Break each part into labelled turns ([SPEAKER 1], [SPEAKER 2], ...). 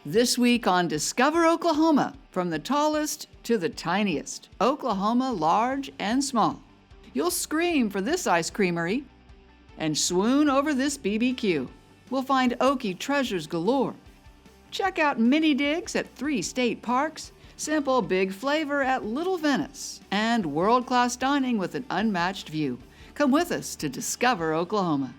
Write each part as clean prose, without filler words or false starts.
[SPEAKER 1] This week on Discover Oklahoma, from the tallest to the tiniest, Oklahoma large and small. You'll scream for this ice creamery and swoon over this BBQ. We'll find Okie treasures galore. Check out mini digs at 3 state parks, simple big flavor at Little Venice, and world-class dining with an unmatched view. Come with us to Discover Oklahoma.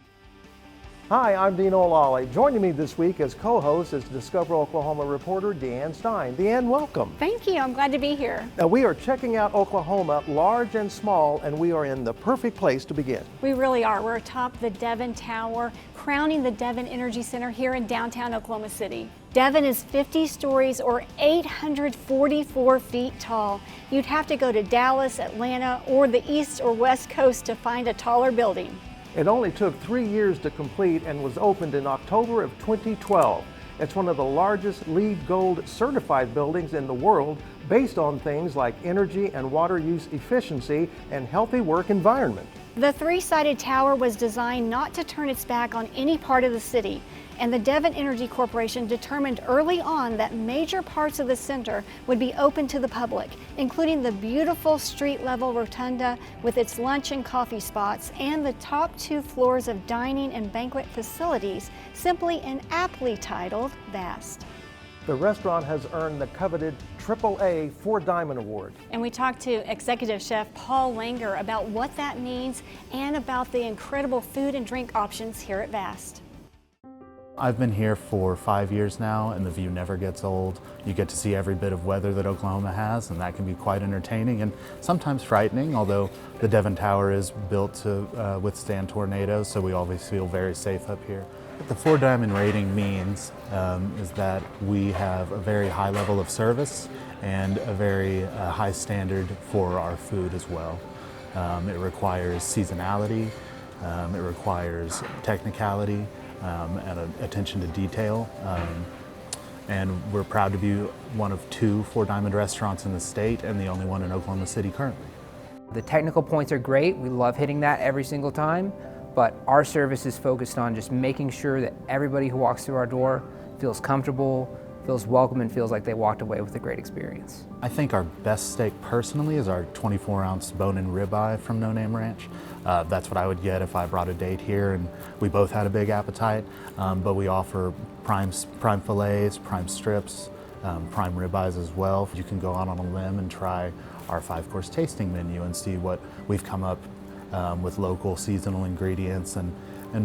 [SPEAKER 2] Hi, I'm Dino Lalli. Joining me this week as co-host is Discover Oklahoma reporter Deanne Stein. Deanne, welcome.
[SPEAKER 3] Thank you. I'm glad to be here.
[SPEAKER 2] Now, we are checking out Oklahoma, large and small, and we are in the perfect place to begin.
[SPEAKER 3] We really are. We're atop the Devon Tower, crowning the Devon Energy Center here in downtown Oklahoma City. Devon is 50 stories or 844 feet tall. You'd have to go to Dallas, Atlanta, or the East or West Coast to find a taller building.
[SPEAKER 2] It only took 3 years to complete and was opened in October of 2012. It's one of the largest LEED Gold certified buildings in the world, based on things like energy and water use efficiency and healthy work environment.
[SPEAKER 3] The 3-sided tower was designed not to turn its back on any part of the city, and the Devon Energy Corporation determined early on that major parts of the center would be open to the public, including the beautiful street-level rotunda with its lunch and coffee spots and the top 2 floors of dining and banquet facilities, simply and aptly titled Vast.
[SPEAKER 2] The restaurant has earned the coveted AAA 4-Diamond Award.
[SPEAKER 3] And we talked to Executive Chef Paul Langer about what that means and about the incredible food and drink options here at Vast.
[SPEAKER 4] I've been here for 5 years now, and the view never gets old. You get to see every bit of weather that Oklahoma has, and that can be quite entertaining and sometimes frightening, although the Devon Tower is built to withstand tornadoes, so we always feel very safe up here. What the 4-Diamond rating means is that we have a very high level of service and a very high standard for our food as well. It requires seasonality, it requires technicality, and attention to detail. And we're proud to be one of 2 4-Diamond restaurants in the state and the only one in Oklahoma City currently.
[SPEAKER 5] The technical points are great. We love hitting that every single time, but our service is focused on just making sure that everybody who walks through our door feels comfortable, feels welcome, and feels like they walked away with a great experience. I
[SPEAKER 4] think our best steak personally is our 24-ounce bone-in ribeye from No Name Ranch. That's what I would get if I brought a date here and we both had a big appetite, but we offer prime fillets, prime strips, prime ribeyes as well. You can go out on a limb and try our 5-course tasting menu and see what we've come up with local seasonal ingredients and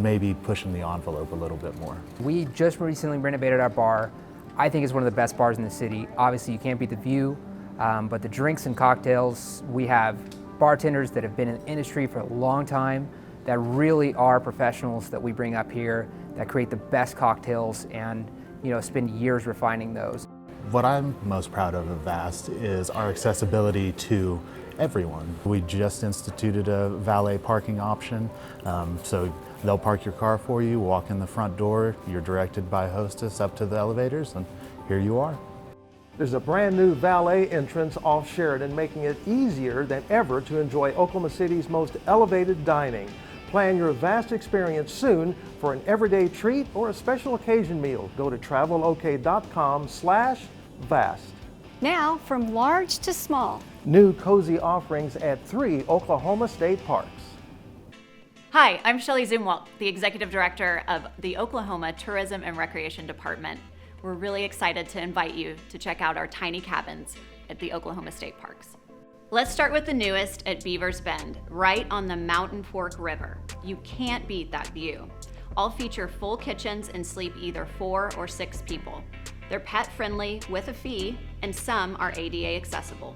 [SPEAKER 4] maybe pushing the envelope a little bit more.
[SPEAKER 5] We just recently renovated our bar. I think it's one of the best bars in the city. Obviously you can't beat the view, but the drinks and cocktails, we have bartenders that have been in the industry for a long time that really are professionals that we bring up here that create the best cocktails and spend years refining those.
[SPEAKER 4] What I'm most proud of at Vast is our accessibility to everyone. We just instituted a valet parking option, so they'll park your car for you, walk in the front door, you're directed by hostess up to the elevators, and here you are.
[SPEAKER 2] There's a brand new valet entrance off Sheridan, making it easier than ever to enjoy Oklahoma City's most elevated dining. Plan your Vast experience soon for an everyday treat or a special occasion meal. Go to travelok.com/vast.
[SPEAKER 3] Now, from large to small.
[SPEAKER 2] New cozy offerings at 3 Oklahoma state parks.
[SPEAKER 6] Hi, I'm Shelley Zumwalt, the Executive Director of the Oklahoma Tourism and Recreation Department. We're really excited to invite you to check out our tiny cabins at the Oklahoma State Parks. Let's start with the newest at Beaver's Bend, right on the Mountain Fork River. You can't beat that view. All feature full kitchens and sleep either 4 or 6 people. They're pet friendly with a fee, and some are ADA accessible.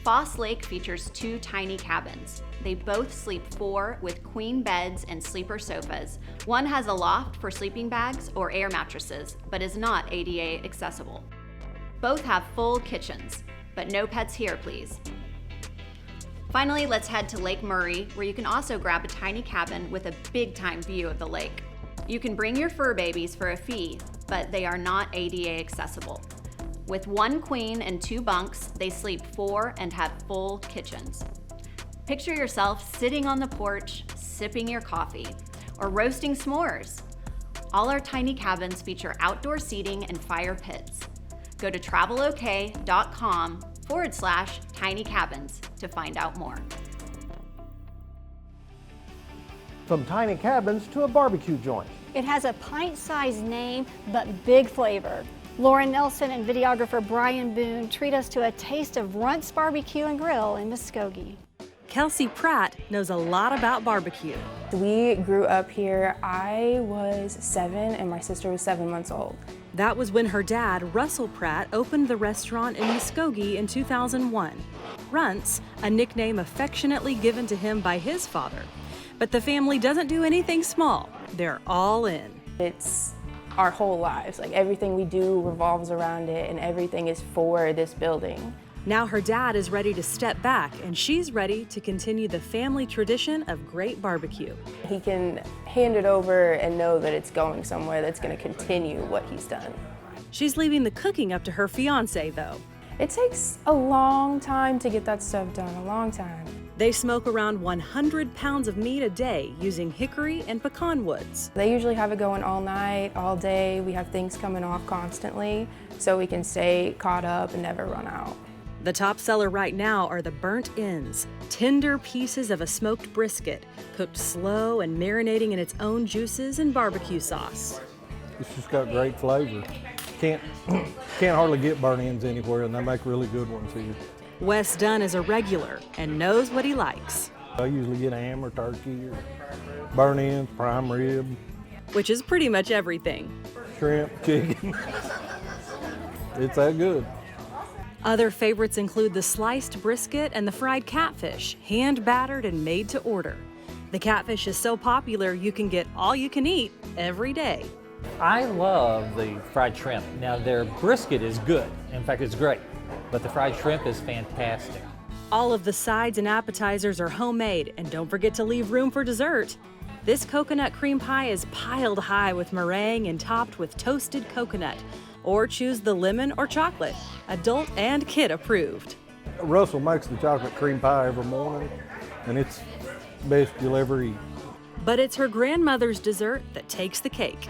[SPEAKER 6] Foss Lake features 2 tiny cabins. They both sleep 4 with queen beds and sleeper sofas. One has a loft for sleeping bags or air mattresses, but is not ADA accessible. Both have full kitchens, but no pets here, please. Finally, let's head to Lake Murray, where you can also grab a tiny cabin with a big-time view of the lake. You can bring your fur babies for a fee, but they are not ADA accessible. With 1 queen and 2 bunks, they sleep 4 and have full kitchens. Picture yourself sitting on the porch, sipping your coffee, or roasting s'mores. All our tiny cabins feature outdoor seating and fire pits. Go to travelok.com/tiny cabins to find out more.
[SPEAKER 2] From tiny cabins to a barbecue joint.
[SPEAKER 3] It has a pint-sized name, but big flavor. Lauren Nelson and videographer Brian Boone treat us to a taste of Runt's BBQ and Grill in Muskogee.
[SPEAKER 7] Kelsey Pratt knows a lot about barbecue.
[SPEAKER 8] We grew up here. I was 7 and my sister was 7 months old.
[SPEAKER 7] That was when her dad, Russell Pratt, opened the restaurant in Muskogee in 2001. Runt's, a nickname affectionately given to him by his father. But the family doesn't do anything small. They're all in.
[SPEAKER 8] It's our whole lives. Like everything we do revolves around it and everything is for this building.
[SPEAKER 7] Now her dad is ready to step back and she's ready to continue the family tradition of great barbecue.
[SPEAKER 8] He can hand it over and know that it's going somewhere that's going to continue what he's done.
[SPEAKER 7] She's leaving the cooking up to her fiance though.
[SPEAKER 8] It takes a long time to get that stuff done, a long time.
[SPEAKER 7] They smoke around 100 pounds of meat a day using hickory and pecan woods.
[SPEAKER 8] They usually have it going all night, all day. We have things coming off constantly so we can stay caught up and never run out.
[SPEAKER 7] The top seller right now are the burnt ends, tender pieces of a smoked brisket, cooked slow and marinating in its own juices and barbecue sauce.
[SPEAKER 9] It's just got great flavor. Can't hardly get burnt ends anywhere, and they make really good ones here.
[SPEAKER 7] Wes Dunn is a regular and knows what he likes.
[SPEAKER 9] I usually get ham or turkey or burnt ends, prime rib.
[SPEAKER 7] Which is pretty much everything.
[SPEAKER 9] Shrimp, chicken. It's that good.
[SPEAKER 7] Other favorites include the sliced brisket and the fried catfish, hand battered and made to order. The catfish is so popular you can get all you can eat every day.
[SPEAKER 10] I love the fried shrimp. Now their brisket is good. In fact, it's great. But the fried shrimp is fantastic.
[SPEAKER 7] All of the sides and appetizers are homemade, and don't forget to leave room for dessert. This coconut cream pie is piled high with meringue and topped with toasted coconut. Or choose the lemon or chocolate, adult and kid approved.
[SPEAKER 9] Russell makes the chocolate cream pie every morning, and it's the best you'll ever eat.
[SPEAKER 7] But it's her grandmother's dessert that takes the cake.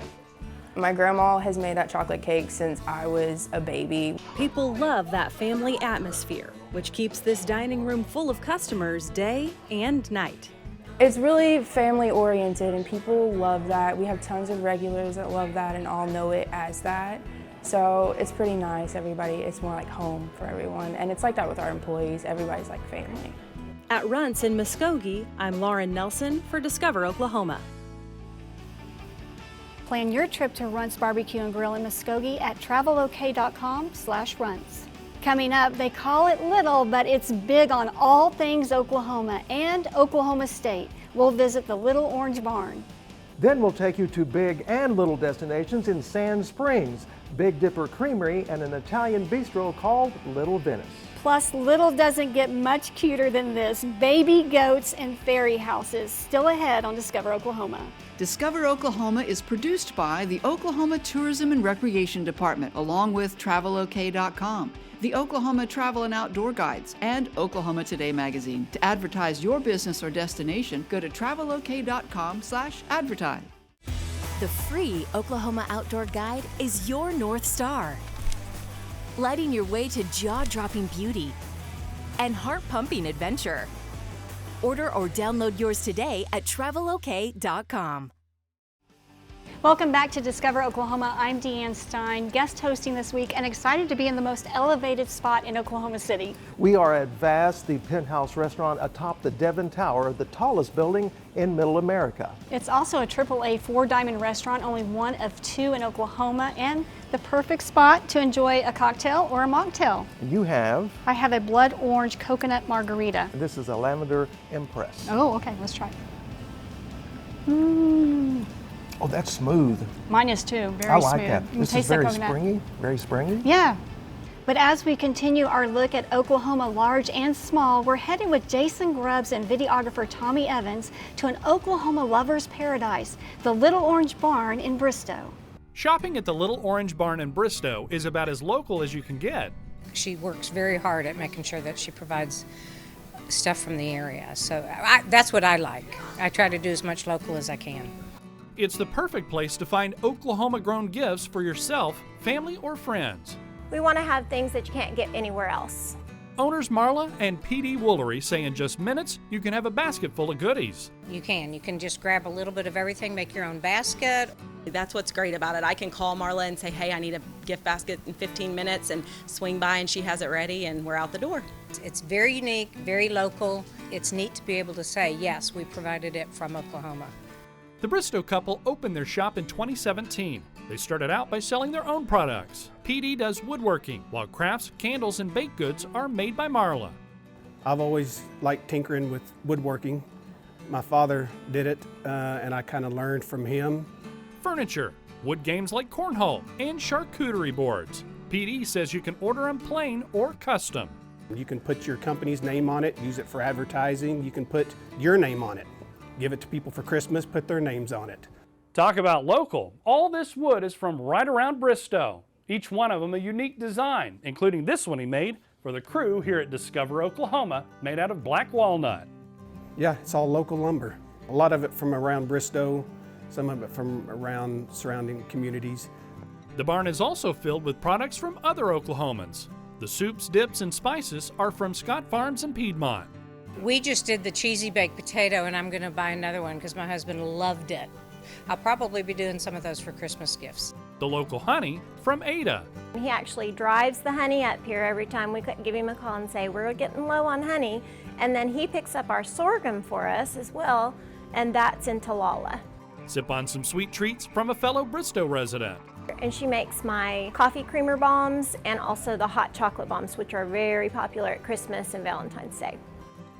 [SPEAKER 8] My grandma has made that chocolate cake since I was a baby.
[SPEAKER 7] People love that family atmosphere, which keeps this dining room full of customers day and night.
[SPEAKER 8] It's really family oriented and people love that. We have tons of regulars that love that and all know it as that. So it's pretty nice, it's more like home for everyone. And it's like that with our employees, everybody's like family.
[SPEAKER 7] At Runt's in Muskogee, I'm Lauren Nelson for Discover Oklahoma.
[SPEAKER 3] Plan your trip to Runt's BBQ and Grill in Muskogee at travelok.com/Runt's. Coming up, they call it little, but it's big on all things Oklahoma and Oklahoma State. We'll visit the Little Orange Barn.
[SPEAKER 2] Then we'll take you to big and little destinations in Sand Springs, Big Dipper Creamery, and an Italian bistro called Little Venice.
[SPEAKER 3] Plus, little doesn't get much cuter than this. Baby goats and fairy houses. Still ahead on Discover Oklahoma.
[SPEAKER 1] Discover Oklahoma is produced by the Oklahoma Tourism and Recreation Department, along with travelok.com, the Oklahoma Travel and Outdoor Guides, and Oklahoma Today magazine. To advertise your business or destination, go to travelok.com/advertise.
[SPEAKER 11] The free Oklahoma Outdoor Guide is your North Star, lighting your way to jaw-dropping beauty and heart-pumping adventure. Order or download yours today at travelok.com.
[SPEAKER 3] Welcome back to Discover Oklahoma. I'm Deanne Stein, guest hosting this week, and excited to be in the most elevated spot in Oklahoma City.
[SPEAKER 2] We are at VAST, the Penthouse Restaurant atop the Devon Tower, the tallest building in Middle America.
[SPEAKER 3] It's also a AAA 4-diamond restaurant, only one of 2 in Oklahoma, and the perfect spot to enjoy a cocktail or a mocktail.
[SPEAKER 2] You have?
[SPEAKER 3] I have a blood orange coconut margarita.
[SPEAKER 2] This is a lavender impress.
[SPEAKER 3] Oh, okay, let's try it.
[SPEAKER 2] Oh, that's smooth.
[SPEAKER 3] Mine is too, very smooth.
[SPEAKER 2] I like that.
[SPEAKER 3] You
[SPEAKER 2] This
[SPEAKER 3] taste
[SPEAKER 2] is
[SPEAKER 3] the
[SPEAKER 2] very
[SPEAKER 3] coconut.
[SPEAKER 2] springy, very springy.
[SPEAKER 3] Yeah. But as we continue our look at Oklahoma large and small, we're headed with Jason Grubbs and videographer Tommy Evans to an Oklahoma lover's paradise, the Little Orange Barn in Bristow.
[SPEAKER 12] Shopping at the Little Orange Barn in Bristow is about as local as you can get.
[SPEAKER 13] She works very hard at making sure that she provides stuff from the area. So that's what I like. I try to do as much local as I can.
[SPEAKER 12] It's the perfect place to find Oklahoma-grown gifts for yourself, family, or friends.
[SPEAKER 14] We want to have things that you can't get anywhere else.
[SPEAKER 12] Owners Marla and P.D. Woolery say in just minutes you can have a basket full of goodies.
[SPEAKER 13] You can just grab a little bit of everything, make your own basket.
[SPEAKER 15] That's what's great about it. I can call Marla and say, hey, I need a gift basket in 15 minutes and swing by and she has it ready and we're out the door.
[SPEAKER 13] It's very unique, very local. It's neat to be able to say, yes, we provided it from Oklahoma.
[SPEAKER 12] The Bristow couple opened their shop in 2017. They started out by selling their own products. PD does woodworking, while crafts, candles, and baked goods are made by Marla.
[SPEAKER 16] I've always liked tinkering with woodworking. My father did it, and I kind of learned from him.
[SPEAKER 12] Furniture, wood games like cornhole, and charcuterie boards. PD says you can order them plain or custom.
[SPEAKER 16] You can put your company's name on it, use it for advertising. You can put your name on it. Give it to people for Christmas, put their names on it.
[SPEAKER 12] Talk about local. All this wood is from right around Bristow. Each one of them a unique design, including this one he made for the crew here at Discover, Oklahoma, made out of black walnut.
[SPEAKER 16] Yeah, it's all local lumber. A lot of it from around Bristow, some of it from around surrounding communities.
[SPEAKER 12] The barn is also filled with products from other Oklahomans. The soups, dips, and spices are from Scott Farms in Piedmont.
[SPEAKER 13] We just did the cheesy baked potato, and I'm going to buy another one because my husband loved it. I'll probably be doing some of those for Christmas gifts.
[SPEAKER 12] The local honey from Ada.
[SPEAKER 14] He actually drives the honey up here every time we give him a call and say, we're getting low on honey. And then he picks up our sorghum for us as well, and that's in Talala.
[SPEAKER 12] Sip on some sweet treats from a fellow Bristow resident.
[SPEAKER 14] And she makes my coffee creamer bombs and also the hot chocolate bombs, which are very popular at Christmas and Valentine's Day.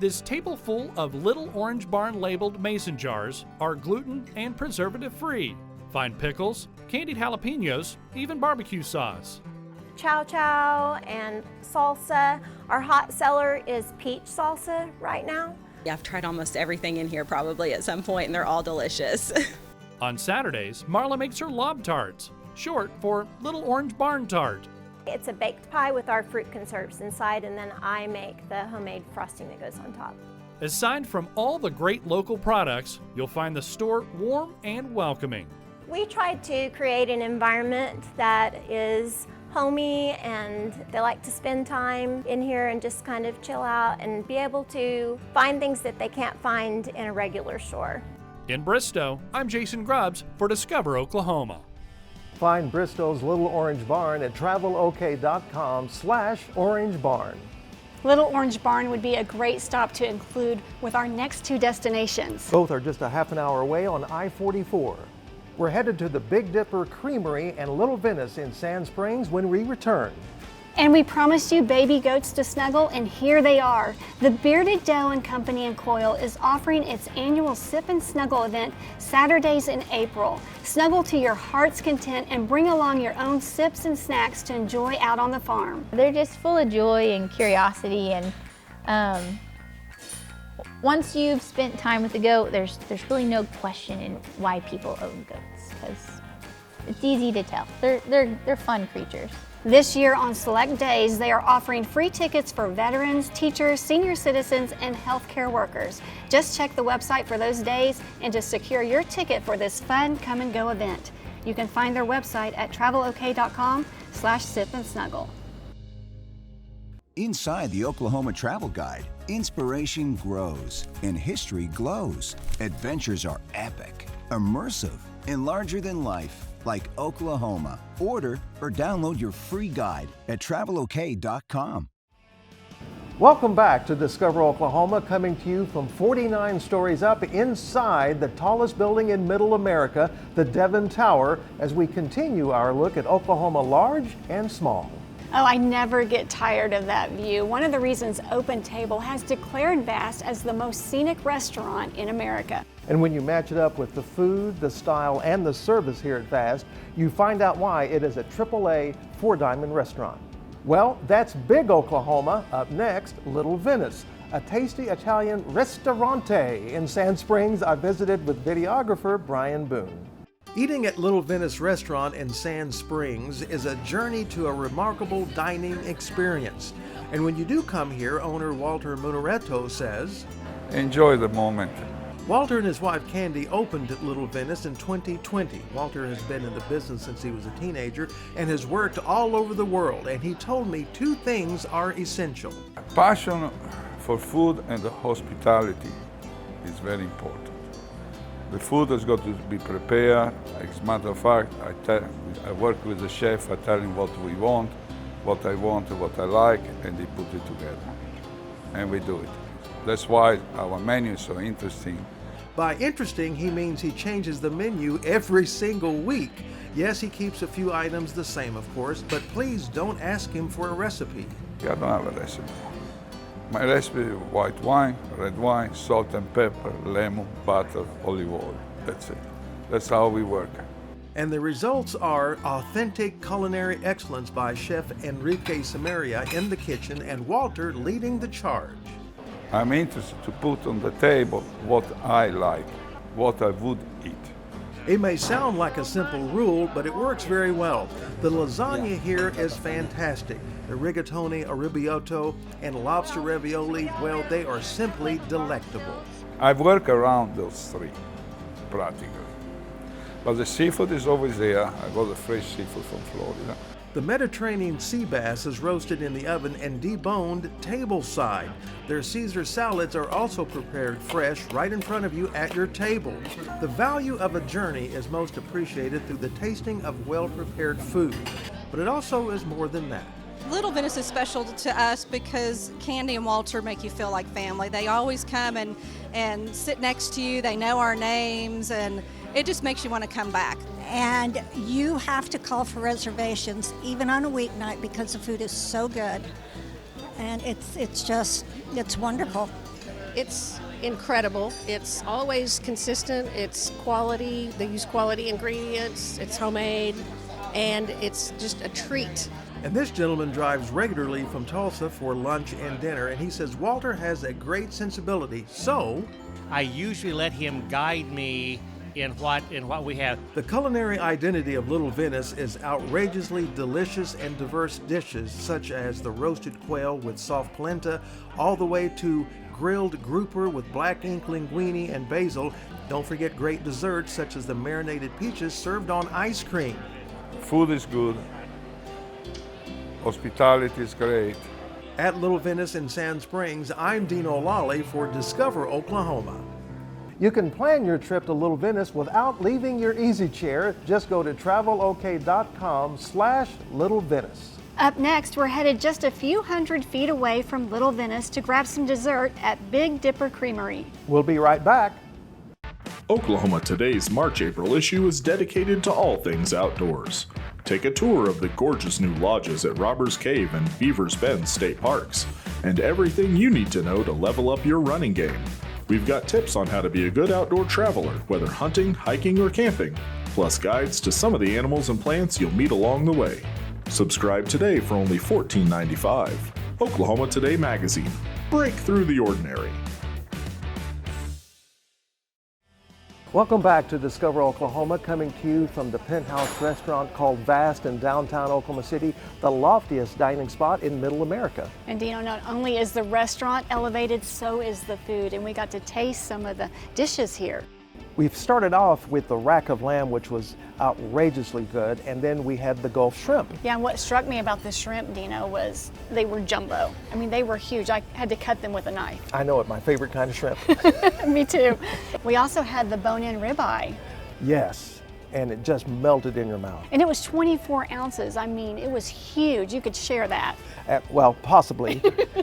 [SPEAKER 12] This table full of Little Orange Barn labeled mason jars are gluten and preservative free. Find pickles, candied jalapenos, even barbecue sauce.
[SPEAKER 14] Chow chow and salsa. Our hot seller is peach salsa right now.
[SPEAKER 15] Yeah, I've tried almost everything in here probably at some point and they're all delicious.
[SPEAKER 12] On Saturdays, Marla makes her lob tarts, short for Little Orange Barn Tart.
[SPEAKER 14] It's a baked pie with our fruit conserves inside, and then I make the homemade frosting that goes on top.
[SPEAKER 12] Aside from all the great local products, you'll find the store warm and welcoming.
[SPEAKER 14] We tried to create an environment that is homey and they like to spend time in here and just kind of chill out and be able to find things that they can't find in a regular store.
[SPEAKER 12] In Bristow, I'm Jason Grubbs for Discover Oklahoma.
[SPEAKER 2] Find Bristow's Little Orange Barn at travelok.com/Orange Barn.
[SPEAKER 3] Little Orange Barn would be a great stop to include with our next two destinations.
[SPEAKER 2] Both are just a half an hour away on I-44. We're headed to the Big Dipper Creamery and Little Venice in Sand Springs when we return.
[SPEAKER 3] And we promised you baby goats to snuggle, and here they are. The Bearded Doe and Company in Coyle is offering its annual Sip and Snuggle event Saturdays in April. Snuggle to your heart's content and bring along your own sips and snacks to enjoy out on the farm.
[SPEAKER 17] They're just full of joy and curiosity, and once you've spent time with the goat, there's really no question in why people own goats, because it's easy to tell. They're fun creatures.
[SPEAKER 3] This year on select days, they are offering free tickets for veterans, teachers, senior citizens, and healthcare workers. Just check the website for those days and to secure your ticket for this fun come and go event. You can find their website at travelok.com/sipandsnuggle.
[SPEAKER 18] Inside the Oklahoma Travel Guide, inspiration grows and history glows. Adventures are epic, immersive, and larger than life. Like Oklahoma. Order or download your free guide at travelok.com.
[SPEAKER 2] Welcome back to Discover Oklahoma, coming to you from 49 stories up inside the tallest building in Middle America, the Devon Tower, as we continue our look at Oklahoma large and small.
[SPEAKER 3] Oh, I never get tired of that view. One of the reasons Open Table has declared Vast as the most scenic restaurant in America.
[SPEAKER 2] And when you match it up with the food, the style, and the service here at Vast, you find out why it is a AAA 4-diamond restaurant. Well, that's Big Oklahoma. Up next, Little Venice, a tasty Italian ristorante in Sand Springs I visited with videographer Brian Boone. Eating at Little Venice Restaurant in Sand Springs is a journey to a remarkable dining experience. And when you do come here, owner Walter Munaretto says,
[SPEAKER 19] enjoy the moment.
[SPEAKER 2] Walter and his wife Candy opened at Little Venice in 2020. Walter has been in the business since he was a teenager and has worked all over the world, and he told me two things are essential.
[SPEAKER 19] Passion for food and the hospitality is very important. The food has got to be prepared. As a matter of fact, I work with the chef, I tell him what we want, what I want, what I like, and he put it together. And we do it. That's why our menu is so interesting.
[SPEAKER 2] By interesting, he means he changes the menu every single week. Yes, he keeps a few items the same, of course, but please don't ask him for a recipe.
[SPEAKER 19] I don't have a recipe. My recipe is white wine, red wine, salt and pepper, lemon, butter, olive oil. That's it. That's how we work.
[SPEAKER 2] And the results are authentic culinary excellence by Chef Enrique Samaria in the kitchen and Walter leading the charge.
[SPEAKER 19] I'm interested to put on the table what I like, what I would eat.
[SPEAKER 2] It may sound like a simple rule, but it works very well. The lasagna here is fantastic. The rigatoni, arrabbiata, and lobster ravioli, well, they are simply delectable.
[SPEAKER 19] I've worked around those three, practically. But the seafood is always there. I got the fresh seafood from Florida.
[SPEAKER 2] The Mediterranean sea bass is roasted in the oven and deboned tableside. Their Caesar salads are also prepared fresh right in front of you at your table. The value of a journey is most appreciated through the tasting of well-prepared food, but it also is more than that.
[SPEAKER 20] Little Venice is special to us because Candy and Walter make you feel like family. They always come and sit next to you. They know our names, and it just makes you want to come back.
[SPEAKER 21] And you have to call for reservations, even on a weeknight, because the food is so good. And it's wonderful.
[SPEAKER 22] It's incredible. It's always consistent. It's quality. They use quality ingredients. It's homemade, and it's just a treat.
[SPEAKER 2] And this gentleman drives regularly from Tulsa for lunch and dinner, and he says Walter has a great sensibility, so
[SPEAKER 23] I usually let him guide me in what we have.
[SPEAKER 2] The culinary identity of Little Venice is outrageously delicious and diverse dishes, such as the roasted quail with soft polenta, all the way to grilled grouper with black ink linguine and basil. Don't forget great desserts such as the marinated peaches served on ice cream.
[SPEAKER 19] Food is good. Hospitality is great.
[SPEAKER 2] At Little Venice in Sand Springs, I'm Dino Lalli for Discover Oklahoma. You can plan your trip to Little Venice without leaving your easy chair. Just go to travelok.com/Little Venice.
[SPEAKER 3] Up next, we're headed just a few hundred feet away from Little Venice to grab some dessert at Big Dipper Creamery.
[SPEAKER 2] We'll be right back.
[SPEAKER 24] Oklahoma Today's March-April issue is dedicated to all things outdoors. Take a tour of the gorgeous new lodges at Robbers Cave and Beavers Bend State Parks, and everything you need to know to level up your running game. We've got tips on how to be a good outdoor traveler, whether hunting, hiking, or camping, plus guides to some of the animals and plants you'll meet along the way. Subscribe today for only $14.95. Oklahoma Today Magazine. Break through the ordinary.
[SPEAKER 2] Welcome back to Discover Oklahoma, coming to you from the Penthouse Restaurant called Vast in downtown Oklahoma City, the loftiest dining spot in Middle America.
[SPEAKER 3] And Dino, not only is the restaurant elevated, so is the food, and we got to taste some of the dishes here.
[SPEAKER 2] We've started off with the rack of lamb, which was outrageously good, and then we had the Gulf shrimp.
[SPEAKER 3] Yeah, and what struck me about the shrimp, Dino, was they were jumbo. I mean, they were huge. I had to cut them with a knife.
[SPEAKER 2] I know it, my favorite kind of shrimp.
[SPEAKER 3] Me too. We also had the bone-in ribeye.
[SPEAKER 2] Yes, and it just melted in your mouth.
[SPEAKER 3] And it was 24 ounces. I mean, it was huge. You could share that.
[SPEAKER 2] Well, possibly,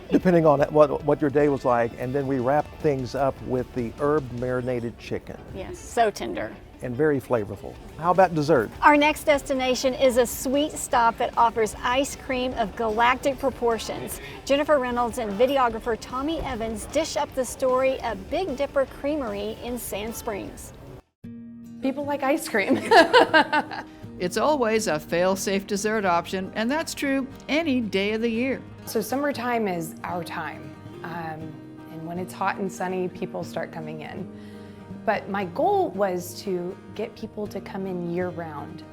[SPEAKER 2] depending on what your day was like. And then we wrapped things up with the herb marinated chicken.
[SPEAKER 3] Yes, so tender.
[SPEAKER 2] And very flavorful. How about dessert?
[SPEAKER 3] Our next destination is a sweet stop that offers ice cream of galactic proportions. Jennifer Reynolds and videographer Tommy Evans dish up the story of Big Dipper Creamery in Sand Springs.
[SPEAKER 25] People like ice cream.
[SPEAKER 1] It's always a fail-safe dessert option, and that's true any day of the year.
[SPEAKER 25] So summertime is our time. And when it's hot and sunny, people start coming in. But my goal was to get people to come in year-round.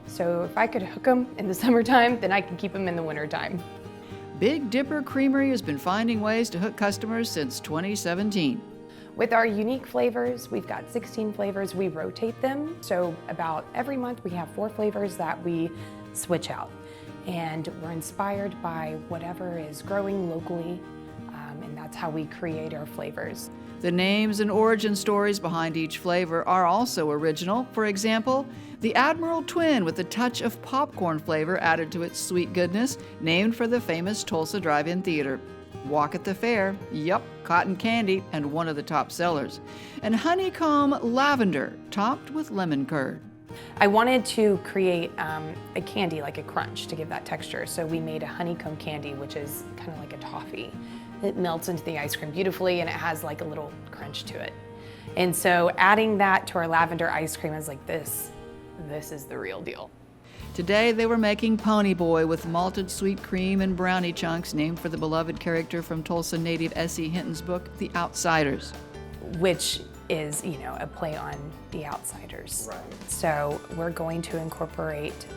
[SPEAKER 25] So if I could hook them in the summertime, then I can keep them in the wintertime.
[SPEAKER 1] Big Dipper Creamery has been finding ways to hook customers since 2017.
[SPEAKER 25] With our unique flavors, we've got 16 flavors. We rotate them. So about every month we have 4 flavors that we switch out. And we're inspired by whatever is growing locally, and that's how we create our flavors.
[SPEAKER 1] The names and origin stories behind each flavor are also original. For example, the Admiral Twin with a touch of popcorn flavor added to its sweet goodness, named for the famous Tulsa Drive-In Theater. Walk at the Fair, yup, cotton candy, and one of the top sellers. And honeycomb lavender, topped with lemon curd.
[SPEAKER 25] I wanted to create a candy, like a crunch, to give that texture. So we made a honeycomb candy, which is kind of like a toffee. It melts into the ice cream beautifully, and it has like a little crunch to it. And so adding that to our lavender ice cream is like this is the real deal.
[SPEAKER 1] Today they were making Pony Boy with malted sweet cream and brownie chunks, named for the beloved character from Tulsa native S.E. Hinton's book, The Outsiders.
[SPEAKER 25] Which is, a play on The Outsiders. Right. So we're going to incorporate,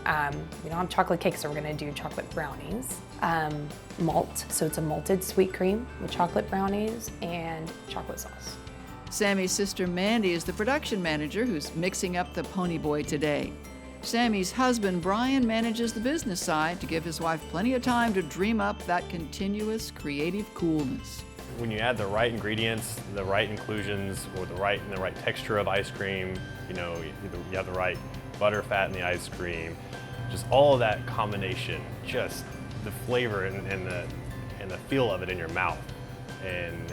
[SPEAKER 25] we don't have chocolate cake, so we're gonna do chocolate brownies. Malt, so it's a malted sweet cream with chocolate brownies and chocolate sauce.
[SPEAKER 1] Sammy's sister Mandy is the production manager who's mixing up the Pony Boy today. Sammy's husband Brian manages the business side to give his wife plenty of time to dream up that continuous creative coolness.
[SPEAKER 4] When you add the right ingredients, the right inclusions, or the right texture of ice cream, you have the right butter, fat in the ice cream, just all of that combination, just the flavor and the feel of it in your mouth, and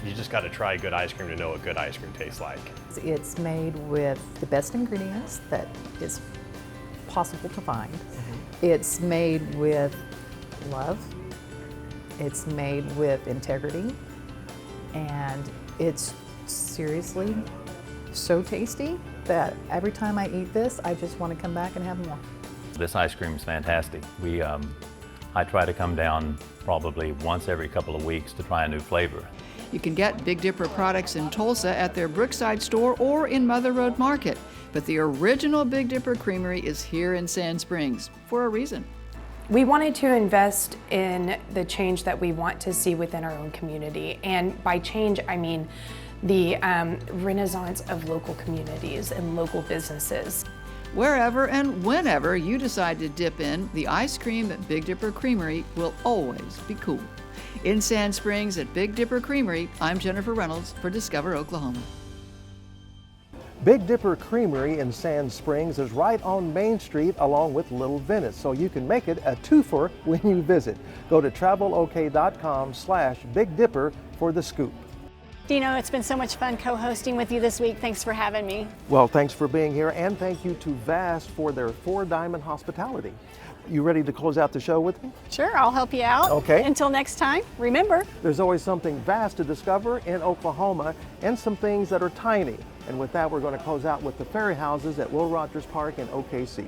[SPEAKER 4] you just got to try good ice cream to know what good ice cream tastes like.
[SPEAKER 5] It's made with the best ingredients that is possible to find. It's made with love. It's made with integrity, and it's seriously so tasty that every time I eat this, I just want to come back and have more.
[SPEAKER 6] This ice cream is fantastic. I try to come down probably once every couple of weeks to try a new flavor.
[SPEAKER 1] You can get Big Dipper products in Tulsa at their Brookside store or in Mother Road Market, but the original Big Dipper Creamery is here in Sand Springs for a reason.
[SPEAKER 25] We wanted to invest in the change that we want to see within our own community. And by change, I mean the renaissance of local communities and local businesses.
[SPEAKER 1] Wherever and whenever you decide to dip in, the ice cream at Big Dipper Creamery will always be cool. In Sand Springs at Big Dipper Creamery, I'm Jennifer Reynolds for Discover Oklahoma.
[SPEAKER 2] Big Dipper Creamery in Sand Springs is right on Main Street along with Little Venice, so you can make it a twofer when you visit. Go to travelok.com/Big Dipper for the scoop.
[SPEAKER 3] Dino, it's been so much fun co-hosting with you this week. Thanks for having me.
[SPEAKER 2] Well, thanks for being here, and thank you to Vast for their 4-diamond hospitality. You ready to close out the show with me?
[SPEAKER 3] Sure, I'll help you out.
[SPEAKER 2] Okay.
[SPEAKER 3] Until next time, remember,
[SPEAKER 2] there's always something vast to discover in Oklahoma and some things that are tiny. And with that, we're going to close out with the ferry houses at Will Rogers Park in OKC.